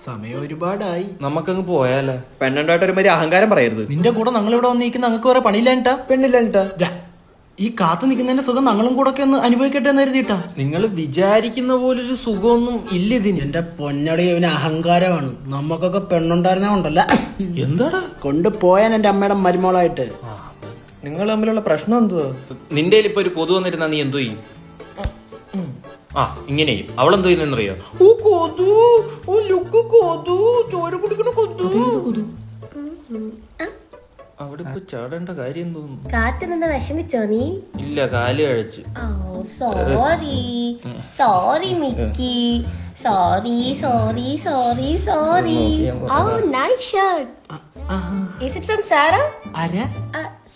സമയം ഒരുപാടായി, നമുക്കങ്ങ് പോയാലേ. പെണ്ണുണ്ടായിട്ട് ഒരുമാതിരി അഹങ്കാരം പറയരുത്. നിന്റെ കൂടെ ഞങ്ങളിവിടെ വന്നിരിക്കുന്ന ഞങ്ങൾക്ക് വേറെ പണിയില്ലാഞ്ഞിട്ടാ? പെണ്ണില്ലാഞ്ഞിട്ടാ? ഈ കാത്തു നിൽക്കുന്നതിന്റെ സുഖം ഞങ്ങളും കൂടെ ഒക്കെ ഒന്ന് അനുഭവിക്കട്ടെ എന്ന് കരുതിയിട്ടാ. നിങ്ങൾ വിചാരിക്കുന്ന പോലൊരു സുഖമൊന്നും ഇല്ല ഇതിന്. എന്റെ പൊന്നടി, ഇവന് അഹങ്കാരമാണ്. നമുക്കൊക്കെ പെണ്ണുണ്ടായിരുന്ന കൊണ്ടല്ല, എന്താടാ കൊണ്ടുപോയാൻ എന്റെ അമ്മയുടെ മരുമോളായിട്ട്. നിങ്ങൾ തമ്മിലുള്ള പ്രശ്നം എന്തുവാ? നിന്റെ ഇപ്പൊ ഒരു കൊതു വന്നിരുന്നാ നീ എന്തോ ചെയ്യും? ആ ഇങ്ങനെയും അവളെന്തോ ചെയ്യുന്നറിയോ? ഓ കൊതു, ഓ ലുക്ക് കൊതു, ചോര കുടിക്കണ കൊതു. അവിടെ ഇപ്പൊ ചാടേണ്ട കാര്യം തോന്നുന്നു. കാത്തു നിന്ന് വിഷമിച്ചോ നീ? ഇല്ല, കാല് കഴിച്ച്. Sorry sorry Mickey, sorry sorry sorry sorry. Oh nice shirt. Is it from Zara? ആരാ?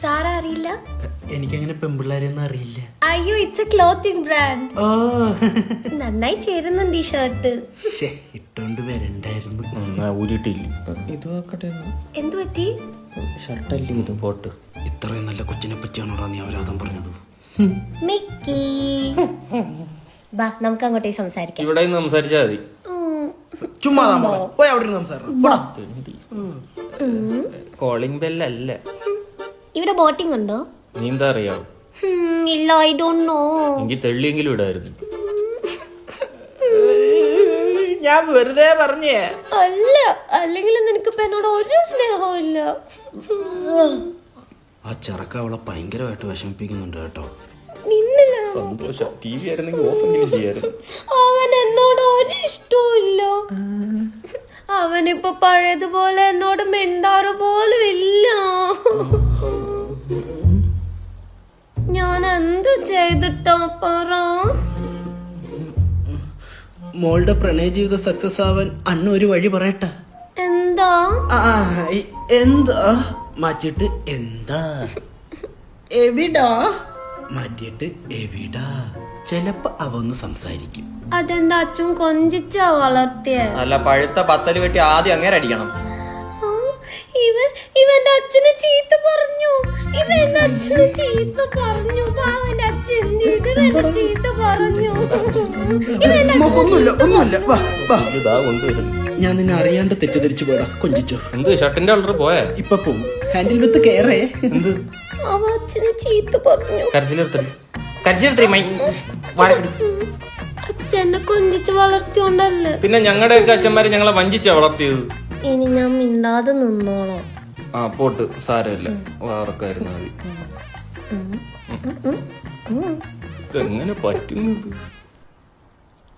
സാറ അറിയില്ല? എനിക്കങ്ങനെ പെമ്പിള്ളേരെയൊന്നും അറിയില്ല. അയ്യോ, ഇറ്റ്സ് എ ക്ലോത്തിങ് ബ്രാൻഡ്. ഓ, നന്നായി ചേരുന്നുണ്ട് ഈ ഷർട്ട്. ഇട്ടോണ്ട് വരണ്ടായിരുന്നു. ഊരിട്ടില്ല. ഇത് നോക്കട്ടെ. എന്തു പറ്റി? ഷർട്ടല്ലേ ഇത്? പോട്ട്. ഇത്രയും നല്ല കൊച്ചിനെ പറ്റിയാണോടാ നീ അവരാധം പറഞ്ഞത്? മിക്കി, ബാ നമുക്ക് അങ്ങോട്ടേ സംസാരിക്കാം. ഇവിടെ നിന്ന് സംസാരിച്ചാ മതി. ചുമ്മാ പോയി അവിടെ സംസാരിക്കണം. കോളിംഗ് ബെല്ലല്ല. ഇവിടെ ബോട്ടിംഗ് ഉണ്ടോ? നീന്താ അറിയാവോ? ഇല്ല, ഐ ഡോണ്ട് നോ. എനിക്ക് തെള്ളിയെങ്കിലും ഇടായിരുന്നു. ഞാൻ വെറുതെ പറഞ്ഞേ. അല്ല, അല്ലെങ്കിൽ നിനക്ക് എന്നോട് ഒരു സ്നേഹവും ഇല്ല. ആ ചെറുക്ക അവളെ ഭയങ്കരമായിട്ട് വിഷമിപ്പിക്കുന്നുണ്ട് കേട്ടോ. സന്തോഷം. ടി വി ആയിരുന്നെങ്കിൽ ഓഫ് എങ്കിലും ചെയ്യായിരുന്നു. അവൻ എന്നോട് ഒരു ഇഷ്ടവും ഇല്ല. അവനിപ്പോ പഴയതുപോലെ എന്നോട് മിണ്ടാറ് പോലും ഇല്ല. ഞാൻ എന്തു ചെയ്തിട്ടോ പറ? മോളുടെ പ്രണയ ജീവിതം സക്സസ് ആവാൻ അണ്ണ ഒരു വഴി പറയട്ടെ. എന്താ? എന്താ മാറ്റിയിട്ട് എന്താ എവിടാ മാറ്റിയിട്ട് എവിടാ. ചിലപ്പോ അവ ഒന്ന് സംസാരിക്കും. അതെന്താ അച്ഛൻ കൊഞ്ചിച്ചാ വളർത്തിയ? അല്ല, പഴുത്ത പത്തല് വെട്ടി ആദ്യം അങ്ങനെ അടിക്കണം. ഇവന്റെ അച്ഛനെ ചീത്ത പറഞ്ഞു. ഇവന്റെ അച്ഛനെ ചീത്ത പറഞ്ഞു. അവന്റെ അച്ഛൻ ചീത്ത പറഞ്ഞു. ഞാൻ നിന്നെ അറിയാണ്ട് തെറ്റിദ്ധരിച്ചു പോടാ. കൊഞ്ചിച്ചോ? എന്ത് ഷർട്ടിന്റെ കളർ പോയാ? ഇപ്പൊ പോവും. ഹാൻഡിൽ വിത്ത് കയറേ. എന്ത് അവ അച്ഛനെ ചീത്ത പറഞ്ഞു. അച്ഛനെ കൊഞ്ചിച്ച് വളർത്തിയോണ്ടല്ലേ. പിന്നെ ഞങ്ങളുടെയൊക്കെ അച്ഛന്മാരെ ഞങ്ങളെ വഞ്ചിച്ചാ വളർത്തിയത്. ഇനി ഞാൻ മിണ്ടാതെ നിന്നോളാം. ആ പോട്ട്, സാരമില്ല, വാർക്കായിരുന്നു മതി. ഇതെങ്ങനെ പറ്റുന്നത്?